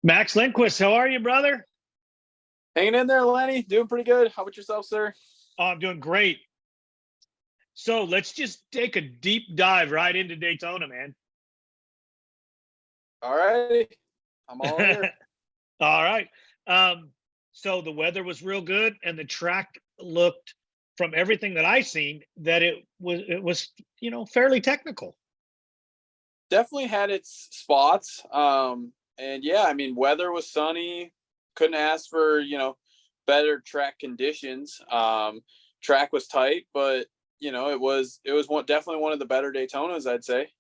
Max Lindquist, how are you, brother? Hanging in there, Lenny. Doing pretty good. How about yourself, sir? Oh, I'm doing great. So let's just take a deep dive right into Daytona, man. All righty. I'm all here. All right. So the weather was real good, and the track looked, from everything that I seen, that it was fairly technical. Definitely had its spots. And yeah, I mean, weather was sunny. Couldn't ask for, better track conditions. Track was tight, but definitely one of the better Daytonas, I'd say.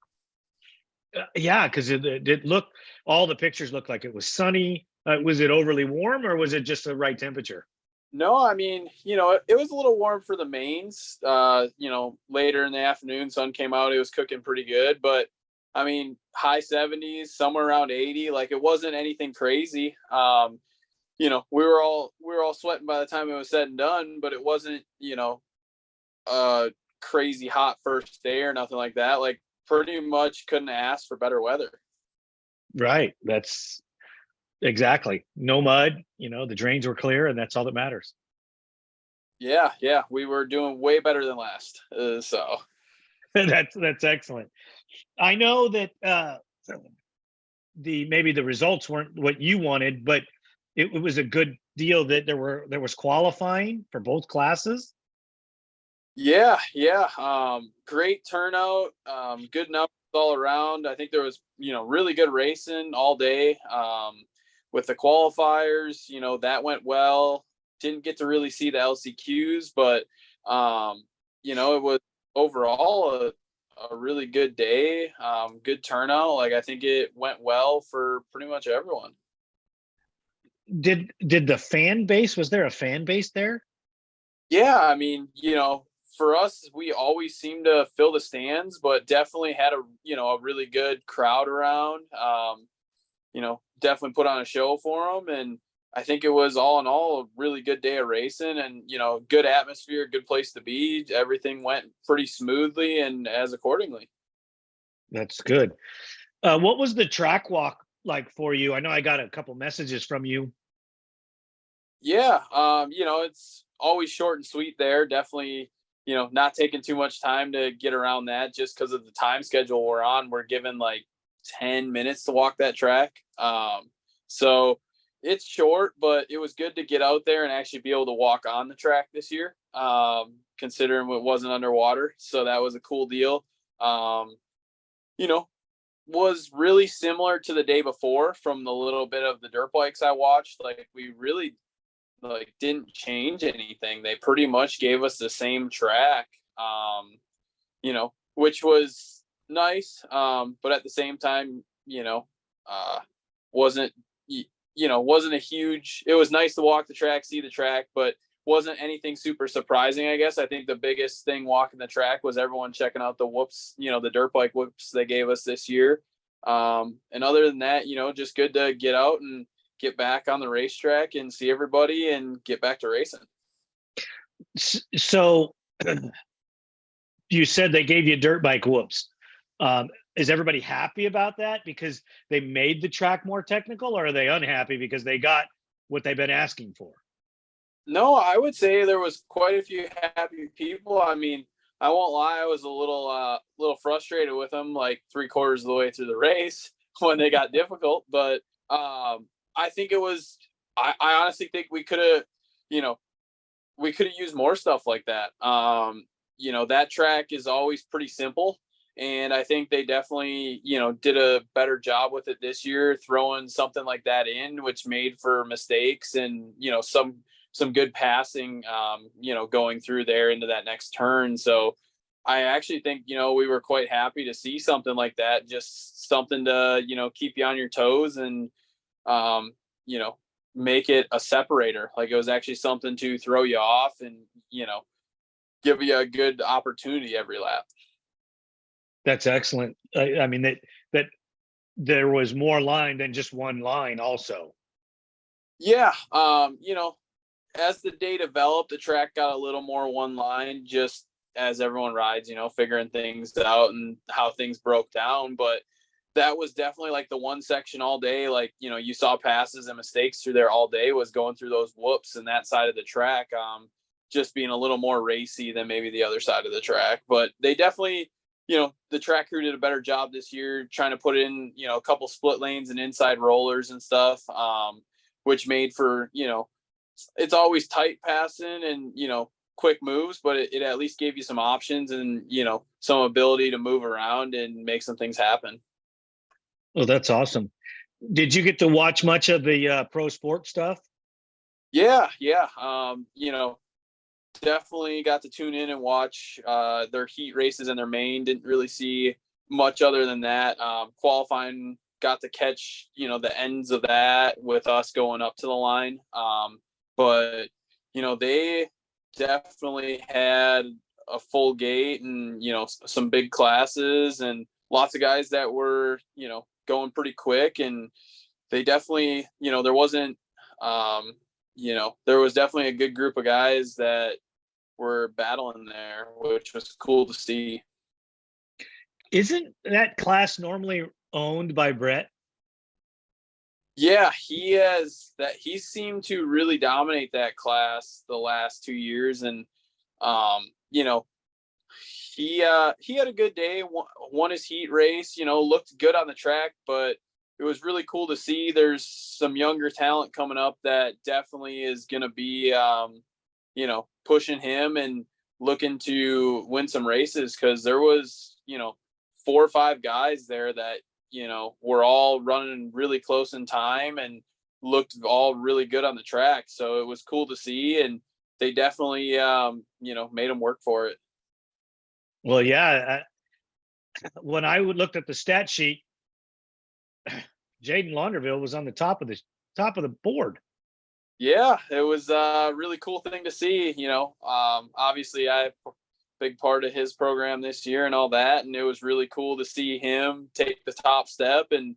Yeah, because it looked, all the pictures looked like it was sunny. Was it overly warm, or was it just the right temperature? No, I mean, it was a little warm for the mains. Later in the afternoon, sun came out. It was cooking pretty good, but I mean, high 70s, somewhere around 80. Like, it wasn't anything crazy. We were all sweating by the time it was said and done, but it wasn't, crazy hot first day or nothing like that. Like, pretty much couldn't ask for better weather. Right. That's exactly, no mud. The drains were clear, and that's all that matters. Yeah, we were doing way better than last. So That's excellent. I know that maybe the results weren't what you wanted, but it was a good deal that there was qualifying for both classes. yeah. Great turnout. Good numbers all around. I think there was, really good racing all day. With the qualifiers, that went well. Didn't get to really see the LCQs, but it was overall a really good day. Good turnout. Like, I think it went well for pretty much everyone. Did the fan base, was there a fan base there? Yeah, I mean, for us, we always seem to fill the stands, but definitely had a really good crowd around. Definitely put on a show for them, and I think it was all in all a really good day of racing, and good atmosphere, good place to be. Everything went pretty smoothly and as accordingly. That's good. What was the track walk like for you? I know I got a couple messages from you. Yeah, it's always short and sweet there. Definitely, not taking too much time to get around that, just because of the time schedule we're on. We're given like 10 minutes to walk that track. So it's short, but it was good to get out there and actually be able to walk on the track this year, considering it wasn't underwater. So that was a cool deal. You know, was really similar to the day before from the little bit of the dirt bikes I watched. Like, we really didn't change anything. They pretty much gave us the same track, which was nice. But at the same time, wasn't wasn't a huge. It was nice to walk the track, see the track, but wasn't anything super surprising. I guess I think the biggest thing walking the track was everyone checking out the whoops, the dirt bike whoops they gave us this year. And other than that, just good to get out and get back on the racetrack and see everybody and get back to racing. So you said they gave you dirt bike whoops. Is everybody happy about that because they made the track more technical, or are they unhappy because they got what they've been asking for? No, I would say there was quite a few happy people. I mean, I won't lie, I was a little frustrated with them like 3/4 of the way through the race when they got difficult, but I think it was, I honestly think we could have, used more stuff like that. That track is always pretty simple. And I think they definitely, did a better job with it this year, throwing something like that in, which made for mistakes and, some good passing, going through there into that next turn. So I actually think, we were quite happy to see something like that, just something to, keep you on your toes and, make it a separator. Like, it was actually something to throw you off and, give you a good opportunity every lap. That's excellent. I mean, that there was more line than just one line also. Yeah. As the day developed, the track got a little more one line, just as everyone rides, figuring things out and how things broke down. But that was definitely like the one section all day. Like, you know, you saw passes and mistakes through there all day, was going through those whoops and that side of the track. Just being a little more racy than maybe the other side of the track, but they definitely, you know, the track crew did a better job this year trying to put in, you know, a couple split lanes and inside rollers and stuff, which made for, you know, it's always tight passing and, you know, quick moves, but it at least gave you some options and, you know, some ability to move around and make some things happen. Oh, that's awesome. Did you get to watch much of the pro sport stuff? Yeah. You know, definitely got to tune in and watch their heat races in their main. Didn't really see much other than that. Qualifying, got to catch, you know, the ends of that with us going up to the line. But, you know, they definitely had a full gate and, you know, some big classes and lots of guys that were, you know, going pretty quick. And they definitely, you know, there wasn't, you know, there was definitely a good group of guys that were battling there, which was cool to see. Isn't that class normally owned by Bret? Yeah, he has that. He seemed to really dominate that class the last 2 years, and you know, he had a good day. Won his heat race. You know, looked good on the track, but it was really cool to see. There's some younger talent coming up that definitely is going to be, you know, pushing him and looking to win some races, because there was, you know, 4 or 5 guys there that, you know, were all running really close in time and looked all really good on the track. So it was cool to see, and they definitely, you know, made them work for it. Well, yeah. When I looked at the stat sheet, Jayden Londerville was on the top of the board. Yeah, it was a really cool thing to see. You know, obviously I big part of his program this year and all that, and it was really cool to see him take the top step and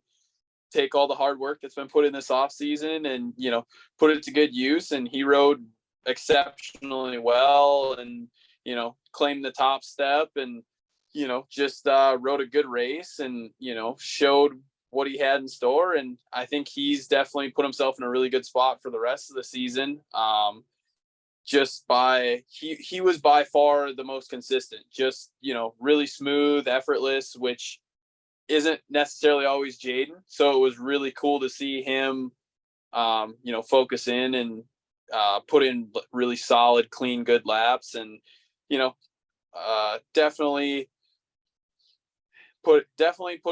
take all the hard work that's been put in this off season and, you know, put it to good use. And he rode exceptionally well and, you know, claimed the top step and, you know, just rode a good race and, you know, showed what he had in store. And I think he's definitely put himself in a really good spot for the rest of the season. Just by he was by far the most consistent, just, you know, really smooth, effortless, which isn't necessarily always Jayden. So it was really cool to see him, you know, focus in and put in really solid, clean, good laps. And, you know, definitely put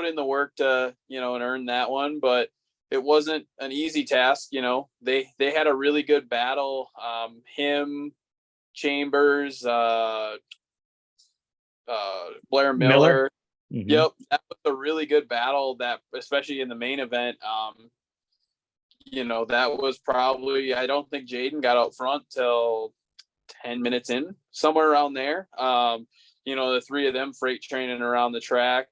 in the work to, you know, and earn that one. But it wasn't an easy task. You know, they had a really good battle. Him, Chambers, Blair Miller. Mm-hmm. Yep, that was a really good battle. That, especially in the main event, you know, that was probably, I don't think Jayden got out front till 10 minutes in, somewhere around there. You know, the 3 of them freight training around the track.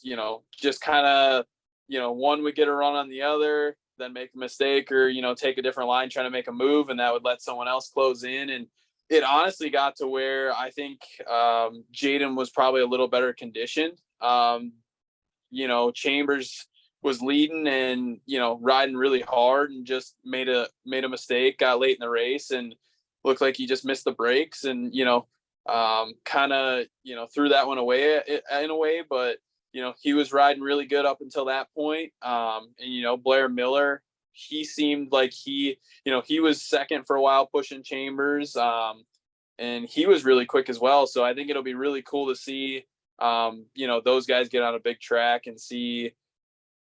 You know, just kind of, you know, one would get a run on the other, then make a mistake or, you know, take a different line trying to make a move, and that would let someone else close in. And it honestly got to where I think Jayden was probably a little better conditioned. You know, Chambers was leading and, you know, riding really hard and just made a mistake, got late in the race and looked like he just missed the brakes and, you know, kind of, you know, threw that one away in a way. But, you know, he was riding really good up until that point. And, you know, Blair Miller, he seemed like he, you know, he was second for a while pushing Chambers. And he was really quick as well. So I think it'll be really cool to see, you know, those guys get on a big track and see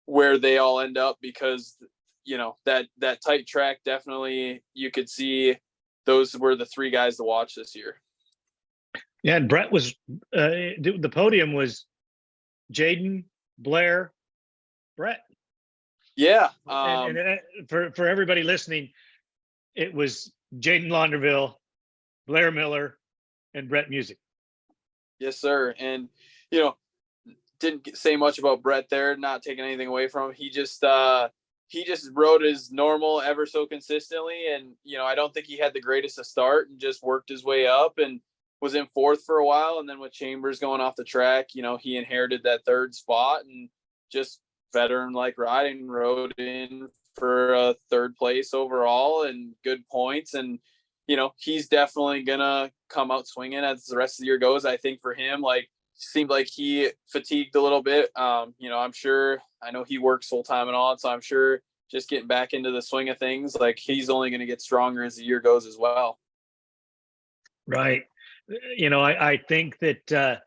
where they all end up, because, you know, that tight track, definitely you could see those were the 3 guys to watch this year. Yeah, and Bret was the podium was Jayden, Blair, Bret. Yeah. And for everybody listening, it was Jayden Londerville, Blair Miller, and Bret Musak. Yes, sir. And, you know, didn't say much about Bret there, not taking anything away from him. He just rode his normal ever so consistently. And, you know, I don't think he had the greatest of start and just worked his way up. And was in fourth for a while. And then with Chambers going off the track, he inherited that third spot and just veteran like riding, rode in for a third place overall and good points. And, he's definitely going to come out swinging as the rest of the year goes. I think for him, seemed like he fatigued a little bit. I know he works full time and all, so I'm sure just getting back into the swing of things, he's only going to get stronger as the year goes as well. Right. I think that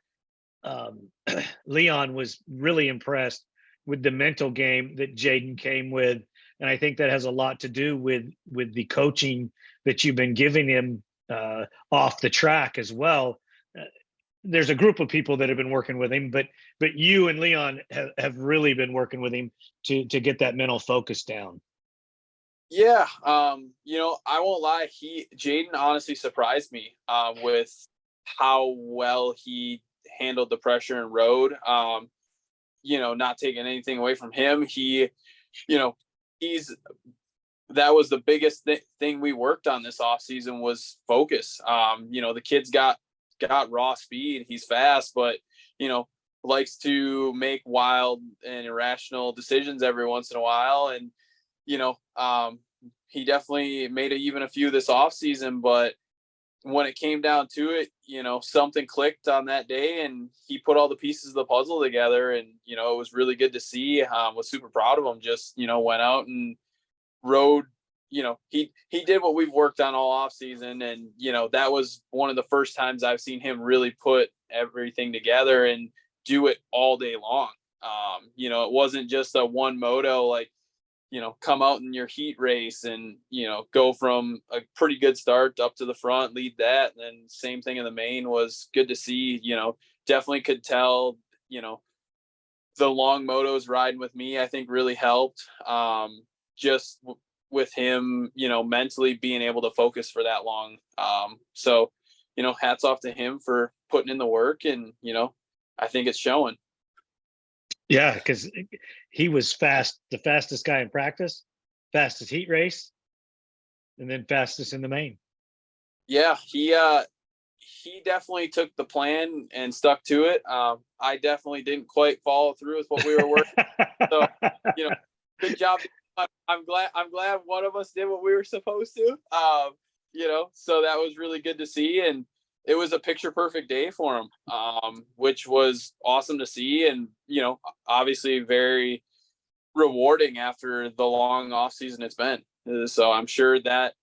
Leon was really impressed with the mental game that Jayden came with. And I think that has a lot to do with the coaching that you've been giving him off the track as well. There's a group of people that have been working with him, but you and Leon have really been working with him to get that mental focus down. Yeah. I won't lie. Jayden honestly surprised me with how well he handled the pressure and rode. Not taking anything away from him. That was the biggest thing we worked on this off season was focus. The kid's got raw speed. He's fast, but, likes to make wild and irrational decisions every once in a while. And, he definitely made even a few this off season, but when it came down to it, something clicked on that day and he put all the pieces of the puzzle together. And, it was really good to see. Was super proud of him. Just, went out and rode. He did what we've worked on all off season. And, that was one of the first times I've seen him really put everything together and do it all day long. It wasn't just a one moto, come out in your heat race and, go from a pretty good start up to the front, lead that. And then same thing in the main was good to see, definitely could tell, the long motos riding with me, I think really helped. Just with him, mentally being able to focus for that long. So, hats off to him for putting in the work and, I think it's showing. Yeah, because he was fast, the fastest guy in practice, fastest heat race, and then fastest in the main. Yeah, he definitely took the plan and stuck to it. I definitely didn't quite follow through with what we were working. So, good job. I'm glad one of us did what we were supposed to. So that was really good to see. And it was a picture perfect day for him, which was awesome to see. And, obviously very rewarding after the long off season it's been. So I'm sure that,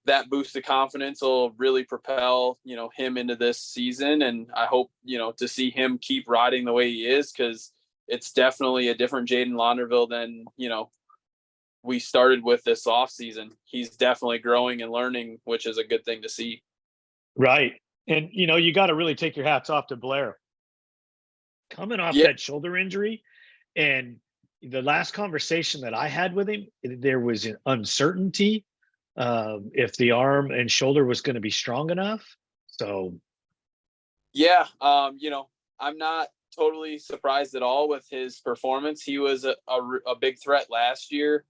that boost of confidence will really propel, him into this season. And I hope, to see him keep riding the way he is, because it's definitely a different Jayden Londerville than, we started with this off season. He's definitely growing and learning, which is a good thing to see. Right. And, you got to really take your hats off to Blair. Coming off that shoulder injury, and the last conversation that I had with him, there was an uncertainty if the arm and shoulder was going to be strong enough. So, yeah, I'm not totally surprised at all with his performance. He was a big threat last year.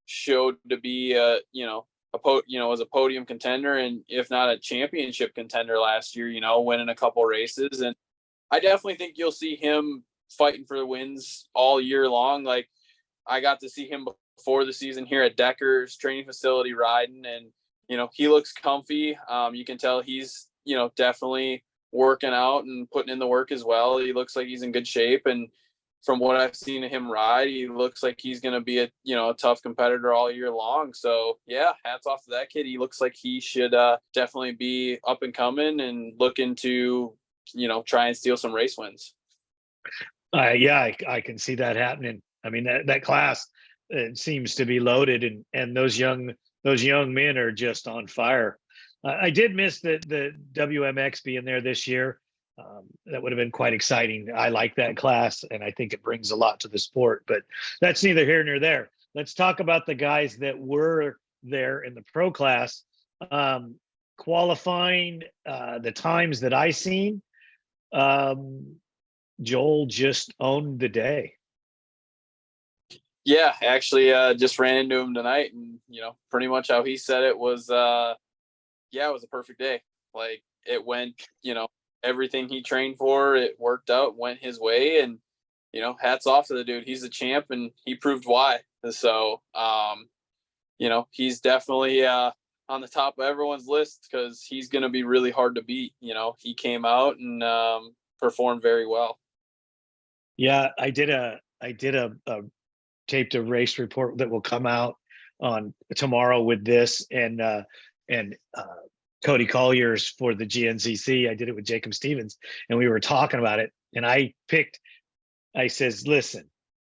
Showed to be was a podium contender, and if not a championship contender last year, winning a couple races. And I definitely think you'll see him fighting for the wins all year long. I got to see him before the season here at Decker's training facility riding, and, he looks comfy. You can tell he's, definitely working out and putting in the work as well. He looks like he's in good shape. And from what I've seen of him ride, he looks like he's going to be a tough competitor all year long. So yeah, hats off to that kid. He looks like he should definitely be up and coming and looking to, try and steal some race wins. I can see that happening. I mean, that class, it seems to be loaded, and those young men are just on fire. I did miss the WMX being there this year. That would have been quite exciting. I like that class, and I think it brings a lot to the sport, but that's neither here nor there. Let's talk about the guys that were there in the pro class. Qualifying, the times that I seen, Joel just owned the day. Yeah, actually, just ran into him tonight, and pretty much how he said it was, it was a perfect day. it went, everything he trained for, it worked out, went his way. And, hats off to the dude. He's a champ and he proved why. So, he's definitely on the top of everyone's list because he's going to be really hard to beat. He came out and performed very well. Yeah, I did a taped a race report that will come out on tomorrow with this and Cody Collier's for the GNCC. I did it with Jacob Stevens and we were talking about it. And I says, listen,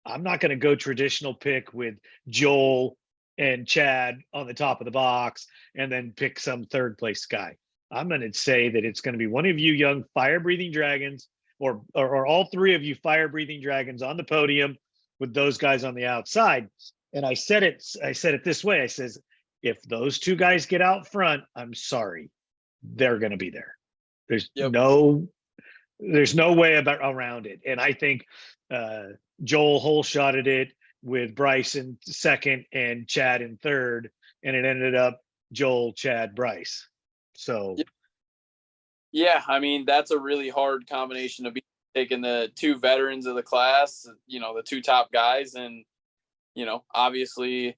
I'm not going to go traditional pick with Joel and Chad on the top of the box and then pick some third place guy. I'm going to say that it's going to be one of you young fire breathing dragons or all three of you fire breathing dragons on the podium with those guys on the outside. And I said it this way. I says, if those two guys get out front, I'm sorry, they're going to be there. There's no way around it. And I think Joel whole shotted it with Bryce in second and Chad in third, and it ended up Joel, Chad, Bryce. So yeah, I mean, that's a really hard combination to be taking the two veterans of the class, the two top guys, and obviously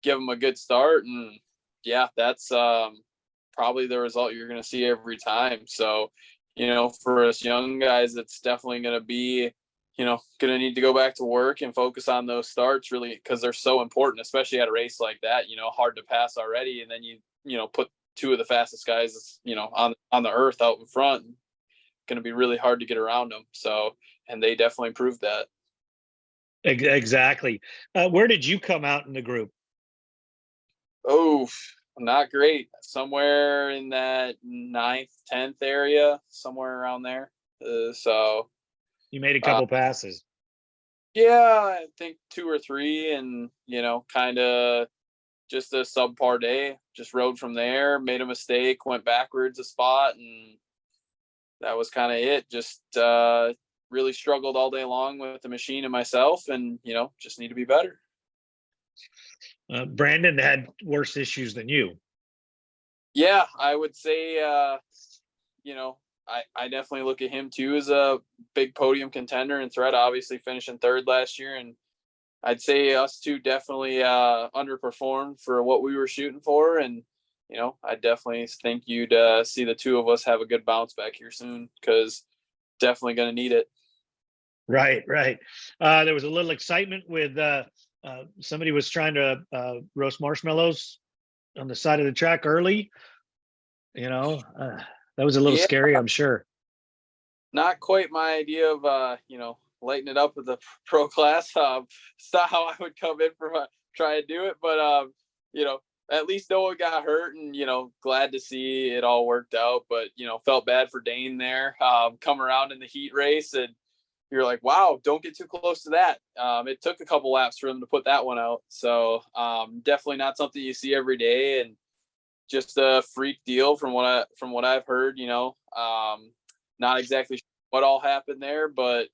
give them a good start. And yeah, that's probably the result you're going to see every time. So for us young guys, it's definitely going to be going to need to go back to work and focus on those starts really, because they're so important, especially at a race like that, hard to pass already. And then you put two of the fastest guys, on the earth out in front, going to be really hard to get around them. So, and they definitely proved that. Exactly. Where did you come out in the group? Oh, not great. Somewhere in that 9th, 10th area, somewhere around there. So you made a couple passes. Yeah, I think 2 or 3, and kind of just a subpar day. Just rode from there, made a mistake, went backwards a spot, and that was kind of it. Just really struggled all day long with the machine and myself, and just need to be better. Brandon had worse issues than you. Yeah, I would say I definitely look at him too as a big podium contender and threat, obviously finishing third last year. And I'd say us two definitely underperformed for what we were shooting for. And, I definitely think you'd see the two of us have a good bounce back here soon, because definitely going to need it. Right. There was a little excitement with somebody was trying to roast marshmallows on the side of the track early. That was a little scary, I'm sure. Not quite my idea of, lighting it up with the pro class. It's not how I would come in for try to do it, but, at least no one got hurt, and, glad to see it all worked out. But, felt bad for Dane there, come around in the heat race, and you're like, wow, don't get too close to that. It took a couple laps for him to put that one out. So definitely not something you see every day, and just a freak deal from what I've heard. Not exactly sure what all happened there, but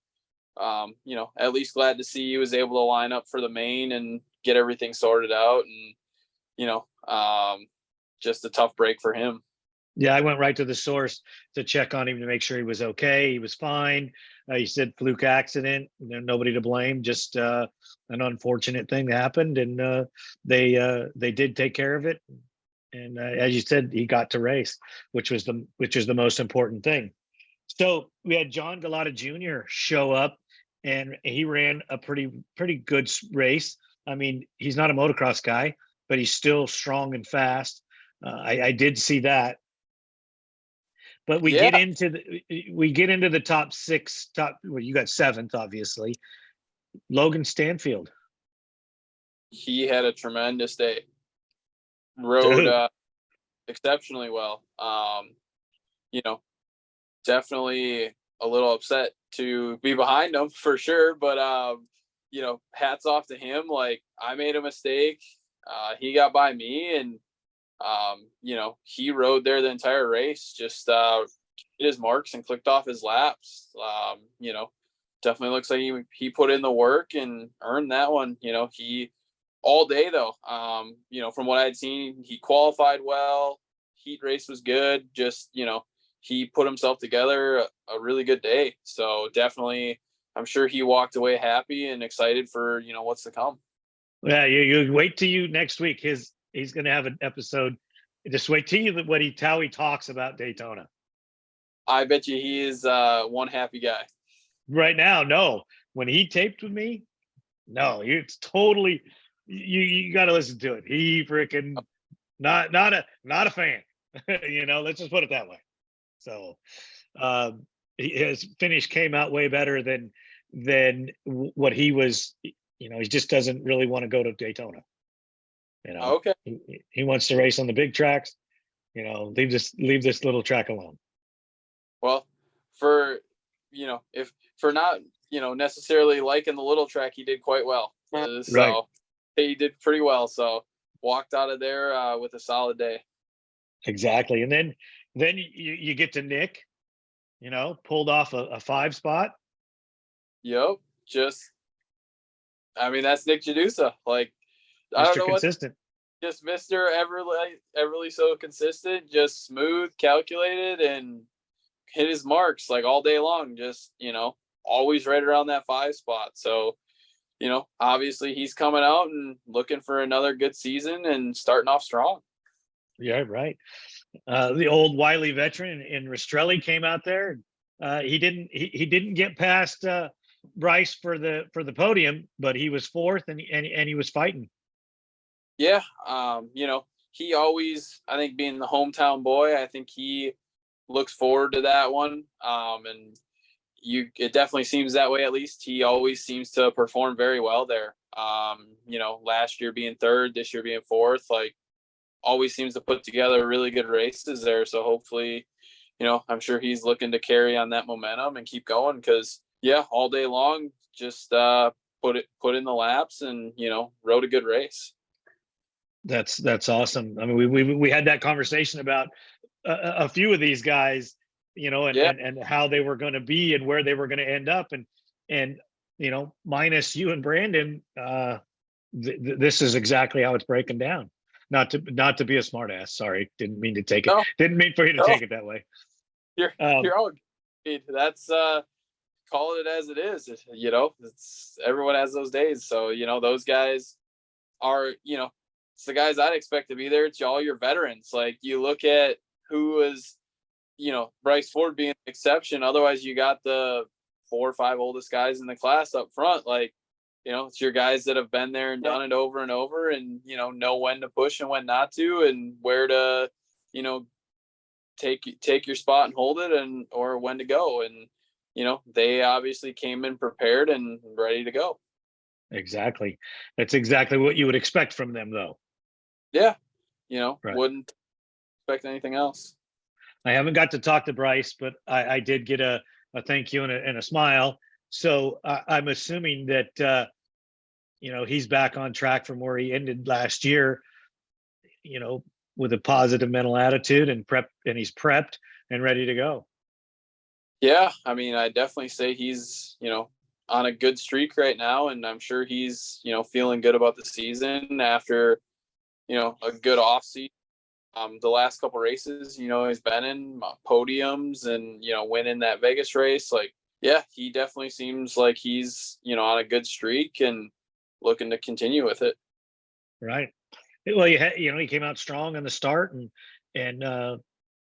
at least glad to see he was able to line up for the main and get everything sorted out. And just a tough break for him. Yeah, I went right to the source to check on him to make sure he was okay. He was fine. He said fluke accident, nobody to blame, just an unfortunate thing that happened, and they did take care of it. And as you said, he got to race, which is the most important thing. So we had John Galata Jr. show up, and he ran a pretty good race. I mean, he's not a motocross guy, but he's still strong and fast. I did see that. But we get into the top 6. Well, you got 7th, obviously. Logan Stanfield. He had a tremendous day. Rode exceptionally well. Definitely a little upset to be behind him for sure, but hats off to him. Like, I made a mistake. He got by me, and he rode there the entire race, just hit his marks and clicked off his laps. Definitely looks like he put in the work and earned that one. He all day though. From what I'd seen, he qualified well. Heat race was good. Just, he put himself together a really good day. So definitely, I'm sure he walked away happy and excited for, what's to come. Yeah, you wait till you next week. He's going to have an episode. Just wait till you how he talks about Daytona. I bet you he is one happy guy. Right now, no. When he taped with me, no. It's totally you got to listen to it. He freaking not a fan. Let's just put it that way. So his finish came out way better than what he was. He just doesn't really want to go to Daytona. Okay. He wants to race on the big tracks. Leave this little track alone. Well, if for not necessarily liking the little track, he did quite well. So right. He did pretty well. So walked out of there with a solid day. Exactly, and then you get to Nick. Pulled off a 5 spot. Yep. That's Nick Jadusa. Like, Mr. I don't know consistent. Just Mr. Everly so consistent, just smooth, calculated, and hit his marks like all day long. Just, always right around that 5 spot. So, obviously he's coming out and looking for another good season and starting off strong. Yeah, right. The old wily veteran in Rastrelli came out there. He didn't get past Bryce for the podium, but he was 4th and he was fighting. Yeah, he always, I think, being the hometown boy, I think he looks forward to that one. And it definitely seems that way. At least he always seems to perform very well there. Last year being 3rd, this year being 4th, like always seems to put together really good races there. So hopefully, I'm sure he's looking to carry on that momentum and keep going because all day long, just put in the laps and, rode a good race. That's awesome. I mean, we had that conversation about a few of these guys, and how they were going to be and where they were going to end up, and minus you and Brandon, this is exactly how it's breaking down. Not to be a smart ass. Sorry, didn't mean to take it. No. Didn't mean for you to take it that way. You're all good. That's call it as it is. It's everyone has those days. So those guys are it's the guys I'd expect to be there. It's all your veterans. Like you look at who was, Bryce Ford being an exception. Otherwise, you got the 4 or 5 oldest guys in the class up front. Like, it's your guys that have been there and done it over and over, and know when to push and when not to, and where to, take your spot and hold it, and or when to go. And they obviously came in prepared and ready to go. Exactly. That's exactly what you would expect from them, though. Yeah. Right. Wouldn't expect anything else. I haven't got to talk to Bryce, but I did get a thank you and a smile. So I'm assuming that, he's back on track from where he ended last year, with a positive mental attitude and he's prepped and ready to go. Yeah. I definitely say he's, on a good streak right now. And I'm sure he's, feeling good about the season after, a good off season. The last couple races, he's been in podiums and, winning that Vegas race. Like, he definitely seems like he's, on a good streak and looking to continue with it. Right. Well, he came out strong in the start and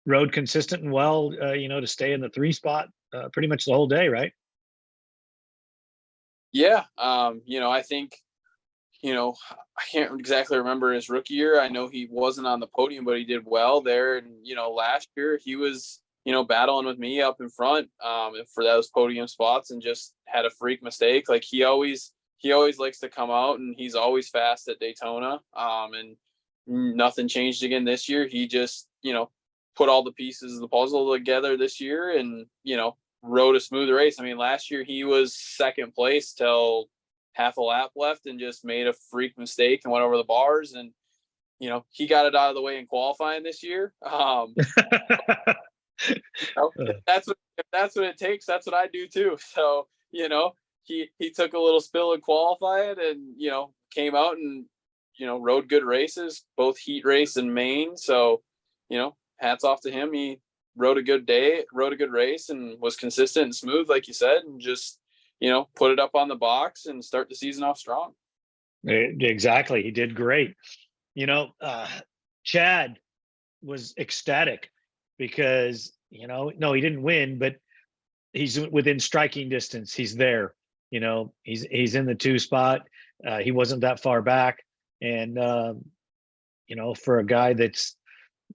rode consistent and well, to stay in the 3 spot pretty much the whole day, right? Yeah. I think, I can't exactly remember his rookie year. I know he wasn't on the podium, but he did well there. And, last year he was, battling with me up in front for those podium spots and just had a freak mistake. Like he always likes to come out, and he's always fast at Daytona. And nothing changed again this year. He just, put all the pieces of the puzzle together this year and, rode a smooth race. Last year he was 2nd place till half a lap left and just made a freak mistake and went over the bars. And, he got it out of the way in qualifying this year. If that's what it takes, that's what I do too. So, he took a little spill in qualifying and, came out and, rode good races, both heat race and main. So, hats off to him. He rode a good race, and was consistent and smooth, like you said, and just, put it up on the box and start the season off strong. Exactly. He did great. Chad was ecstatic because, no, he didn't win, but he's within striking distance. He's there. He's in the 2 spot. He wasn't that far back. And, for a guy that's,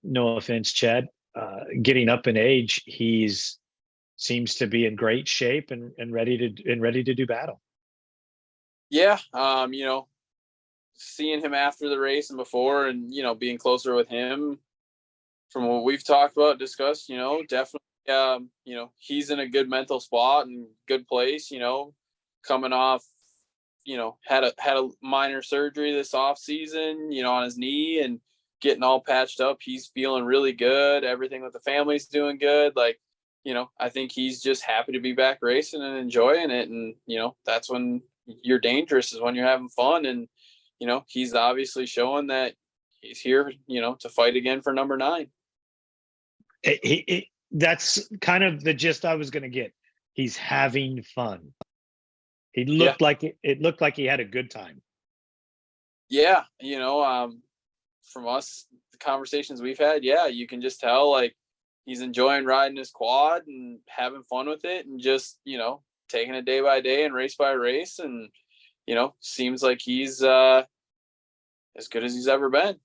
no offense, Chad, getting up in age, seems to be in great shape and ready to do battle. Yeah. Seeing him after the race and before, and, being closer with him from what we've talked about, discussed, definitely, he's in a good mental spot and good place, coming off, had a minor surgery this off season, on his knee, and getting all patched up. He's feeling really good. Everything with the family's doing good. Like, I think he's just happy to be back racing and enjoying it. And, that's when you're dangerous, is when you're having fun. And, he's obviously showing that he's here, to fight again for number 9. That's kind of the gist I was going to get. He's having fun. He looked like it looked like he had a good time. Yeah. From us, the conversations we've had, you can just tell, like, he's enjoying riding his quad and having fun with it, and just, taking it day by day and race by race. And, seems like he's as good as he's ever been,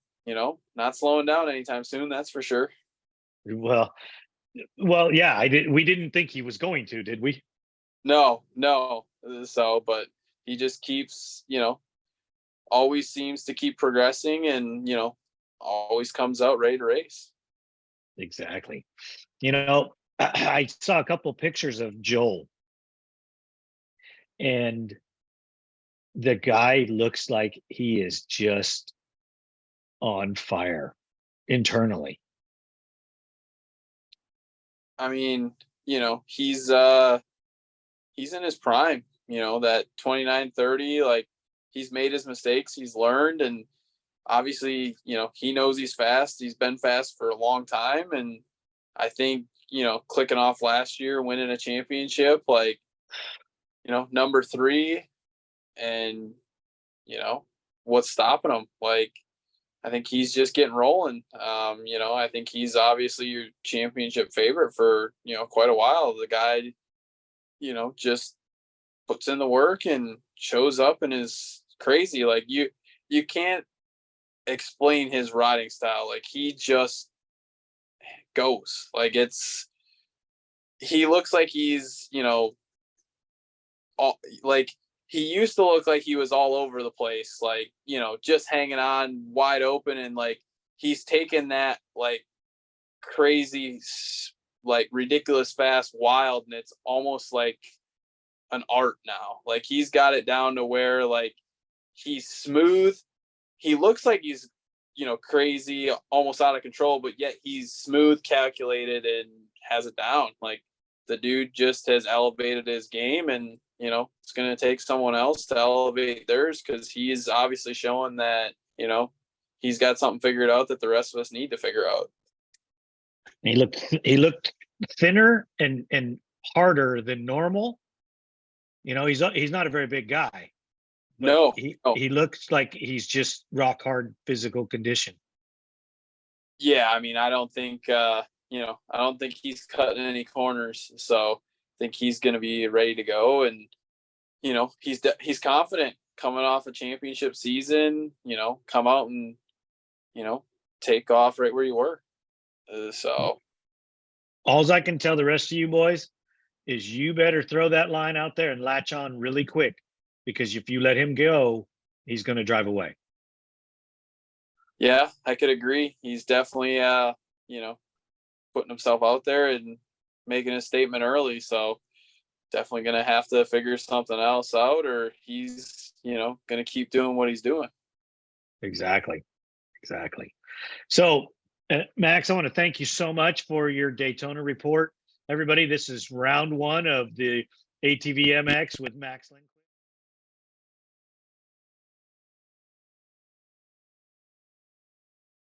not slowing down anytime soon. That's for sure. Well, yeah, we didn't think he was going to, did we? No. So, but he just keeps, always seems to keep progressing, and, always comes out ready to race. Exactly. I saw a couple pictures of Joel, and the guy looks like he is just on fire internally. I mean, he's in his prime, that 29, 30, like, he's made his mistakes, he's learned, and obviously, he knows he's fast. He's been fast for a long time. And I think, clicking off last year, winning a championship, like, number 3, and, what's stopping him? Like, I think he's just getting rolling. I think he's obviously your championship favorite for, quite a while. The guy, just puts in the work and shows up and is crazy. Like, you can't explain his riding style. Like, he just goes. Like, he looks like he's, like, he used to look like he was all over the place, like, just hanging on wide open, and, like, he's taken that, like, crazy, like, ridiculous fast wild, and it's almost like an art now. Like, he's got it down to where, like, he's smooth. He looks like he's, crazy, almost out of control, but yet he's smooth, calculated, and has it down. Like, the dude just has elevated his game, and, it's going to take someone else to elevate theirs, because he is obviously showing that, he's got something figured out that the rest of us need to figure out. He looked thinner and harder than normal. He's not a very big guy. No, he looks like he's just rock hard physical condition. Yeah, I mean, I don't think he's cutting any corners. So I think he's going to be ready to go, and he's confident coming off a championship season. Come out and take off right where you were. So all I can tell the rest of you boys is you better throw that line out there and latch on really quick, because if you let him go, he's going to drive away. Yeah, I could agree. He's definitely, putting himself out there and making a statement early. So definitely going to have to figure something else out, or he's, going to keep doing what he's doing. Exactly. So, Max, I want to thank you so much for your Daytona report. Everybody, this is round 1 of the ATV MX with Max Lindquist.